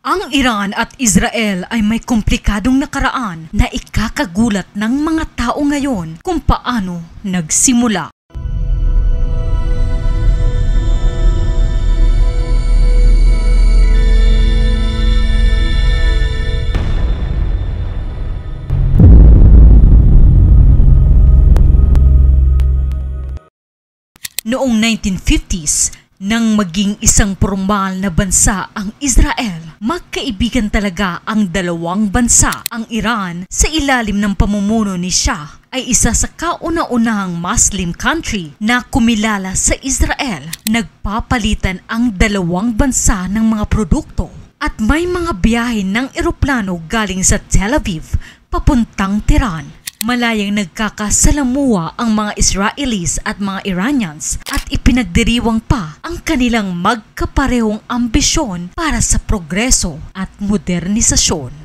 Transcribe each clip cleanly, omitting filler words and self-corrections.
Ang Iran at Israel ay may komplikadong nakaraan na ikakagulat ng mga tao ngayon kung paano nagsimula. Noong 1950s, nang maging isang formal na bansa ang Israel, magkaibigan talaga ang dalawang bansa. Ang Iran sa ilalim ng pamumuno ni Shah ay isa sa kauna-unahang Muslim country na kumilala sa Israel. Nagpapalitan ang dalawang bansa ng mga produkto at may mga biyahe ng eroplano galing sa Tel Aviv papuntang Tehran. Malayang nagkakasalamuha ang mga Israelis at mga Iranians at ipinagdiriwang pa ang kanilang magkaparehong ambisyon para sa progreso at modernisasyon.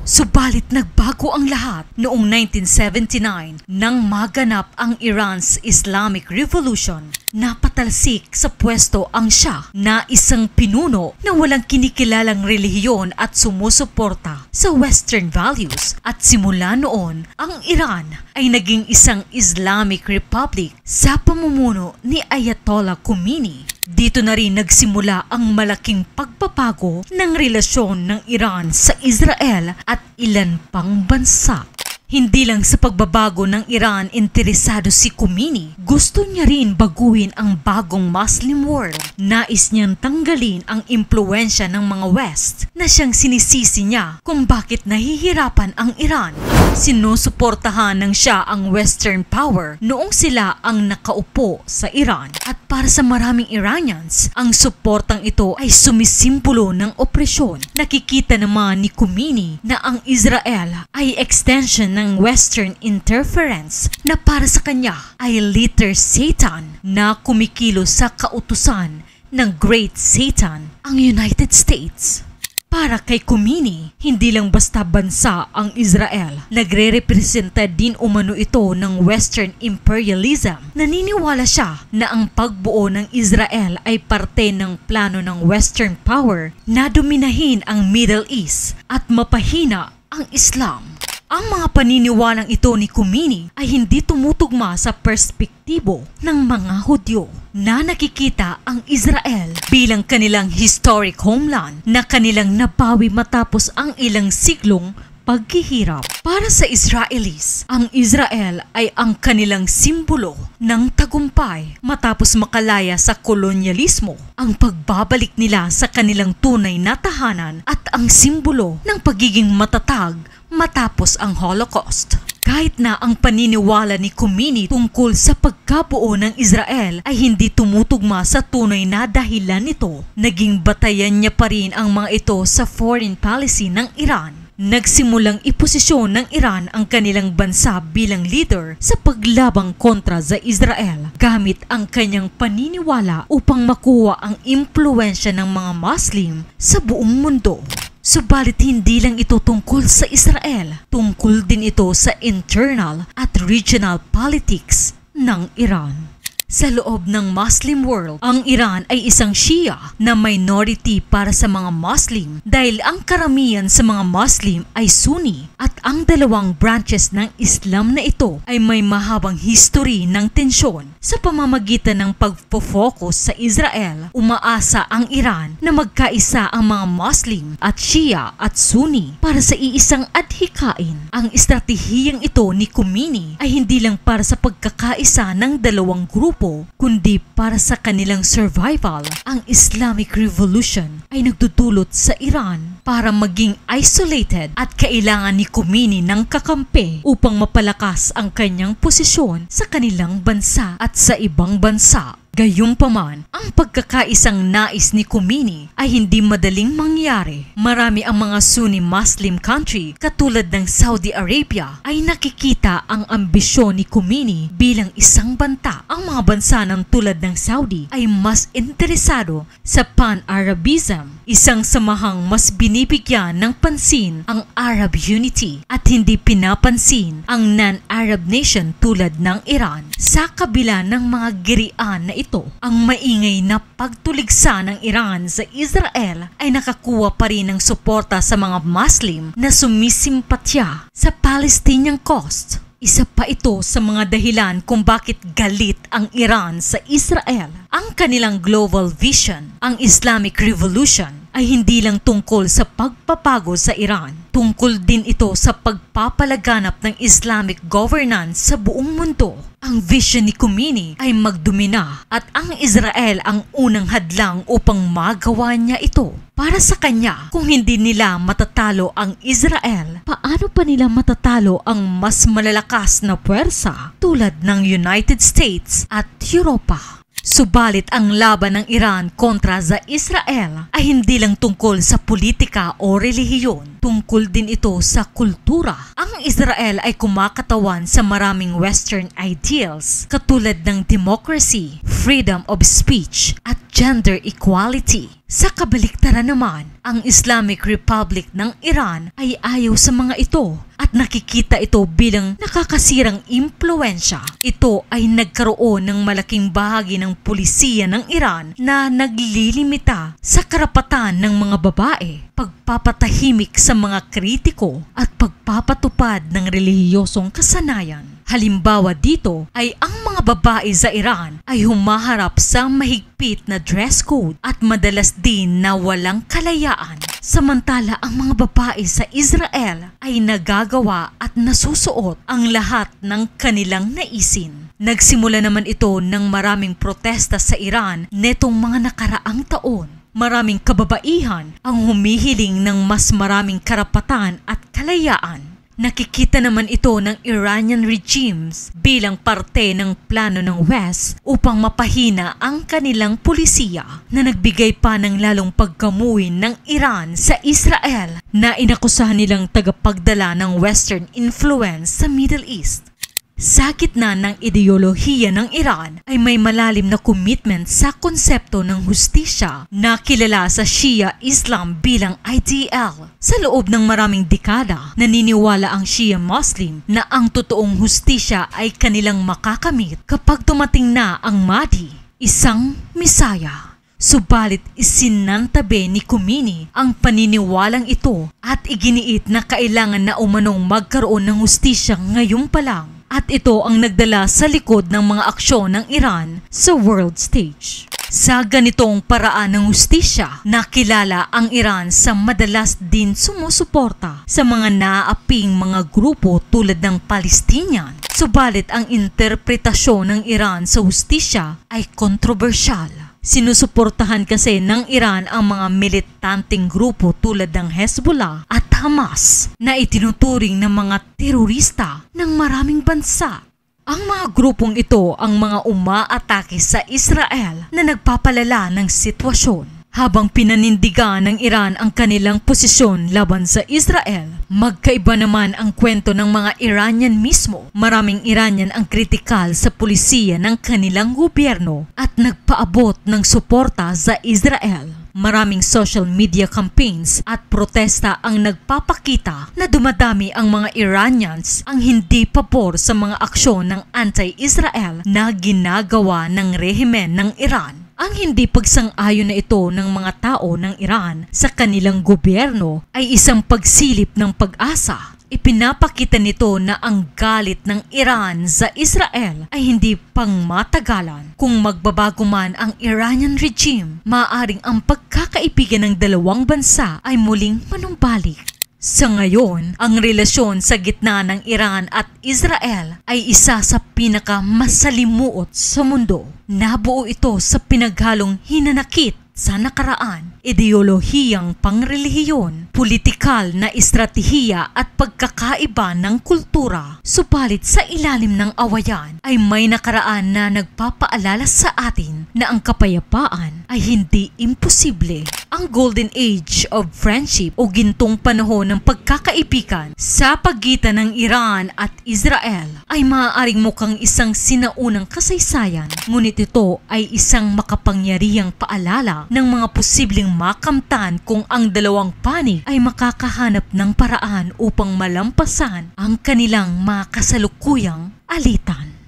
Subalit nagbago ang lahat noong 1979 nang maganap ang Iran's Islamic Revolution. Napatalsik sa pwesto ang Shah na isang pinuno na walang kinikilalang relihiyon at sumusuporta sa Western values, at simula noon ang Iran ay naging isang Islamic Republic sa pamumuno ni Ayatollah Khomeini. Dito na rin nagsimula ang malaking pagbabago ng relasyon ng Iran sa Israel at ilan pang bansa. Hindi lang sa pagbabago ng Iran interesado si Khomeini, gusto niya rin baguhin ang bagong Muslim world. Nais niyang tanggalin ang impluensya ng mga West na siyang sinisisi niya kung bakit nahihirapan ang Iran. Sinusuportahan ng Shah ang Western power noong sila ang nakaupo sa Iran, at para sa maraming Iranians, ang suportang ito ay sumisimbolo ng opresyon. Nakikita naman ni Khomeini na ang Israel ay extension ng Western interference na para sa kanya ay little Satan na kumikilos sa kautusan ng Great Satan, ang United States. Para kay Khomeini, hindi lang basta bansa ang Israel. Nagre-representa din umano ito ng Western imperialism. Naniniwala siya na ang pagbuo ng Israel ay parte ng plano ng Western power na dominahin ang Middle East at mapahina ang Islam. Ang mga paniniwalang ito ni Khomeini ay hindi tumutugma sa perspektibo ng mga Hudyo na nakikita ang Israel bilang kanilang historic homeland na kanilang nabawi matapos ang ilang siglong paghihirap. Para sa Israelis, ang Israel ay ang kanilang simbolo ng tagumpay matapos makalaya sa kolonyalismo, ang pagbabalik nila sa kanilang tunay na tahanan at ang simbolo ng pagiging matatag matapos ang Holocaust. Kahit na ang paniniwala ni Khomeini tungkol sa pagkabuo ng Israel ay hindi tumutugma sa tunay na dahilan nito, naging batayan niya pa rin ang mga ito sa foreign policy ng Iran. Nagsimulang iposisyon ng Iran ang kanilang bansa bilang leader sa paglabang kontra sa Israel gamit ang kanyang paniniwala upang makuha ang impluensya ng mga Muslim sa buong mundo. Subalit hindi lang ito tungkol sa Israel, tungkol din ito sa internal at regional politics ng Iran. Sa loob ng Muslim world, ang Iran ay isang Shia na minority para sa mga Muslim dahil ang karamihan sa mga Muslim ay Sunni, at ang dalawang branches ng Islam na ito ay may mahabang history ng tensyon. Sa pamamagitan ng pagpo-focus sa Israel, umaasa ang Iran na magkaisa ang mga Muslim at Shia at Sunni para sa iisang adhikain. Ang estratehiyang ito ni Khomeini ay hindi lang para sa pagkakaisa ng dalawang grupo, kundi para sa kanilang survival. Ang Islamic Revolution ay nagdudulot sa Iran para maging isolated, at kailangan ni Khomeini ng kakampi upang mapalakas ang kanyang posisyon sa kanilang bansa at sa ibang bansa. Gayunpaman, ang pagkakaisang nais ni Khomeini ay hindi madaling mangyari. Marami ang mga Sunni Muslim country katulad ng Saudi Arabia ay nakikita ang ambisyon ni Khomeini bilang isang banta. Ang mga bansa ng tulad ng Saudi ay mas interesado sa pan-Arabism, Isang samahang mas binibigyan ng pansin ang Arab Unity at hindi pinapansin ang non-Arab nation tulad ng Iran. Sa kabila ng mga girian na ito, ang maingay na pagtuligsa ng Iran sa Israel ay nakakuha pa rin ng suporta sa mga Muslim na sumisimpatya sa Palestinian cause. Isa pa ito sa mga dahilan kung bakit galit ang Iran sa Israel. Ang kanilang global vision, ang Islamic Revolution, ay hindi lang tungkol sa pagpapago sa Iran. Tungkol din ito sa pagpapalaganap ng Islamic governance sa buong mundo. Ang vision ni Khomeini ay magdomina at ang Israel ang unang hadlang upang magawa niya ito. Para sa kanya, kung hindi nila matatalo ang Israel, paano pa nila matatalo ang mas malalakas na puwersa tulad ng United States at Europa? Subalit ang laban ng Iran kontra sa Israel ay hindi lang tungkol sa politika o relihiyon. Tungkol din ito sa kultura. Ang Israel ay kumakatawan sa maraming Western ideals katulad ng democracy, freedom of speech at gender equality. Sa kabaliktaran naman, ang Islamic Republic ng Iran ay ayaw sa mga ito at nakikita ito bilang nakakasirang impluensya. Ito ay nagkaroon ng malaking bahagi ng pulisiya ng Iran na naglilimita sa karapatan ng mga babae, pagpapatahimik sa mga kritiko at pagpapatupad ng relihiyosong kasanayan. Halimbawa dito ay ang mga babae sa Iran ay humaharap sa mahigpit na dress code at madalas din na walang kalayaan. Samantala ang mga babae sa Israel ay nagagawa at nasusuot ang lahat ng kanilang naisin. Nagsimula naman ito ng maraming protesta sa Iran netong mga nakaraang taon. Maraming kababaihan ang humihiling ng mas maraming karapatan at kalayaan. Nakikita naman ito ng Iranian regimes bilang parte ng plano ng West upang mapahina ang kanilang pulisiya na nagbigay pa ng lalong pagkamuhin ng Iran sa Israel na inakusahan nilang tagapagdala ng Western influence sa Middle East. Sa gitna ng ideolohiya ng Iran ay may malalim na commitment sa konsepto ng hustisya na kilala sa Shia Islam bilang IDL. Sa loob ng maraming dekada, naniniwala ang Shia Muslim na ang totoong hustisya ay kanilang makakamit kapag dumating na ang Mahdi, isang Misaya. Subalit isinantabi ni Khomeini ang paniniwalang ito at iginiit na kailangan na umanong magkaroon ng hustisya ngayon pa lang. At ito ang nagdala sa likod ng mga aksyon ng Iran sa world stage. Sa ganitong paraan ng hustisya, nakilala ang Iran sa madalas din sumusuporta sa mga naaaping mga grupo tulad ng Palestinian. Subalit ang interpretasyon ng Iran sa hustisya ay kontrobersyal. Sinusuportahan kasi ng Iran ang mga militanteng grupo tulad ng Hezbollah at Hamas na itinuturing ng mga terorista ng maraming bansa. Ang mga grupong ito ang mga umaatake sa Israel na nagpapalala ng sitwasyon. Habang pinanindigan ng Iran ang kanilang posisyon laban sa Israel, magkaiba naman ang kwento ng mga Iranian mismo. Maraming Iranian ang kritikal sa pulisiya ng kanilang gobyerno at nagpaabot ng suporta sa Israel. Maraming social media campaigns at protesta ang nagpapakita na dumadami ang mga Iranians ang hindi pabor sa mga aksyon ng anti-Israel na ginagawa ng rehimen ng Iran. Ang hindi pagsang-ayon na ito ng mga tao ng Iran sa kanilang gobyerno ay isang pagsilip ng pag-asa. Ipinapakita nito na ang galit ng Iran sa Israel ay hindi pangmatagalan. Kung magbabago man ang Iranian regime, maaaring ang pagkakaibigan ng dalawang bansa ay muling manumbalik. Sa ngayon, ang relasyon sa gitna ng Iran at Israel ay isa sa pinakamasalimuot sa mundo. Nabuo ito sa pinaghalong hinanakit sa nakaraan, ideolohiyang pangrelihiyon, politikal na estratehiya at pagkakaiba ng kultura. Subalit sa ilalim ng awayan ay may nakaraan na nagpapaalala sa atin na ang kapayapaan ay hindi imposible. Ang golden age of friendship o gintong panahon ng pagkakaibigan sa pagitan ng Iran at Israel ay maaaring mukhang isang sinaunang kasaysayan, ngunit ito ay isang makapangyarihang paalala ng mga posibleng makamtan kung ang dalawang panig ay makakahanap ng paraan upang malampasan ang kanilang mga kasalukuyang alitan.